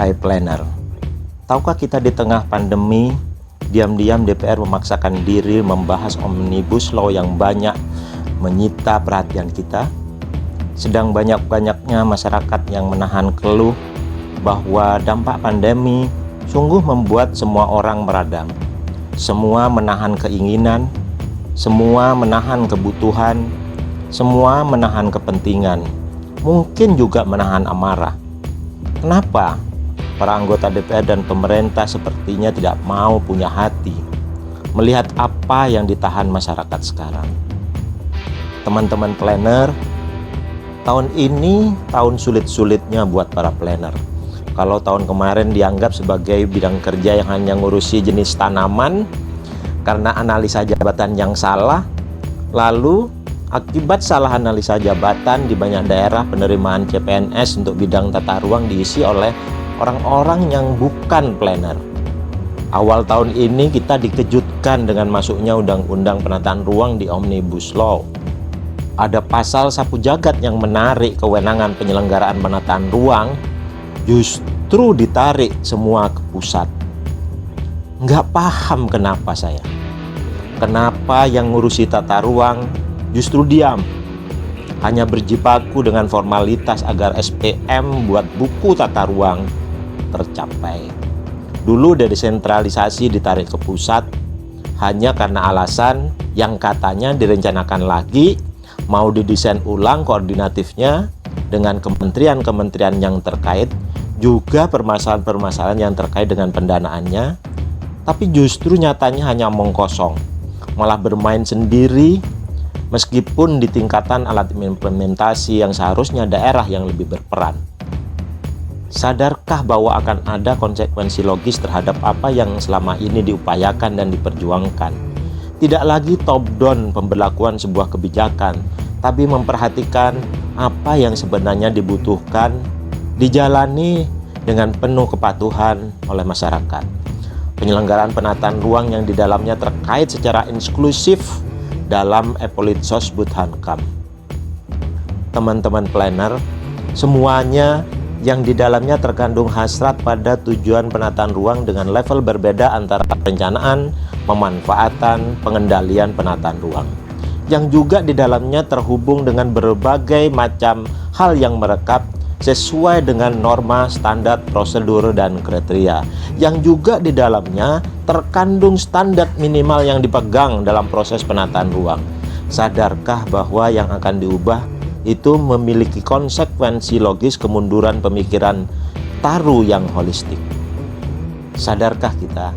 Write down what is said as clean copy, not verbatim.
Hai planner, tahukah kita di tengah pandemi, diam-diam DPR memaksakan diri membahas Omnibus Law yang banyak menyita perhatian kita? Sedang banyak-banyaknya masyarakat yang menahan keluh bahwa dampak pandemi sungguh membuat semua orang meradang. Semua menahan keinginan, semua menahan kebutuhan, semua menahan kepentingan, mungkin juga menahan amarah. Kenapa? Para anggota DPR dan pemerintah sepertinya tidak mau punya hati melihat apa yang ditahan masyarakat sekarang. Teman-teman planner, tahun ini tahun sulit-sulitnya buat para planner. Kalau tahun kemarin dianggap sebagai bidang kerja yang hanya ngurusi jenis tanaman karena analisa jabatan yang salah, lalu akibat salah analisa jabatan di banyak daerah penerimaan CPNS untuk bidang tata ruang diisi oleh orang-orang yang bukan planner. Awal tahun ini kita dikejutkan dengan masuknya undang-undang penataan ruang di Omnibus Law. Ada pasal sapu jagat yang menarik kewenangan penyelenggaraan penataan ruang, justru ditarik semua ke pusat. Nggak paham kenapa saya. Kenapa yang ngurusi tata ruang justru diam, hanya berjibaku dengan formalitas agar SPM buat buku tata ruang tercapai. Dulu dari sentralisasi ditarik ke pusat hanya karena alasan yang katanya direncanakan lagi, mau didesain ulang koordinatifnya dengan kementerian-kementerian yang terkait, juga permasalahan-permasalahan yang terkait dengan pendanaannya, tapi justru nyatanya hanya omong kosong, malah bermain sendiri. Meskipun di tingkatan alat implementasi yang seharusnya daerah yang lebih berperan. Sadarkah bahwa akan ada konsekuensi logis terhadap apa yang selama ini diupayakan dan diperjuangkan? Tidak lagi top down pemberlakuan sebuah kebijakan, tapi memperhatikan apa yang sebenarnya dibutuhkan, dijalani dengan penuh kepatuhan oleh masyarakat. Penyelenggaraan penataan ruang yang di dalamnya terkait secara eksklusif dalam Epolitsos Budhankam. Teman-teman planner, semuanya yang di dalamnya terkandung hasrat pada tujuan penataan ruang dengan level berbeda antara perencanaan, pemanfaatan, pengendalian penataan ruang. Yang juga di dalamnya terhubung dengan berbagai macam hal yang merekap sesuai dengan norma, standar, prosedur, dan kriteria. Yang juga di dalamnya terkandung standar minimal yang dipegang dalam proses penataan ruang. Sadarkah bahwa yang akan diubah itu memiliki konsekuensi logis kemunduran pemikiran taru yang holistik? Sadarkah kita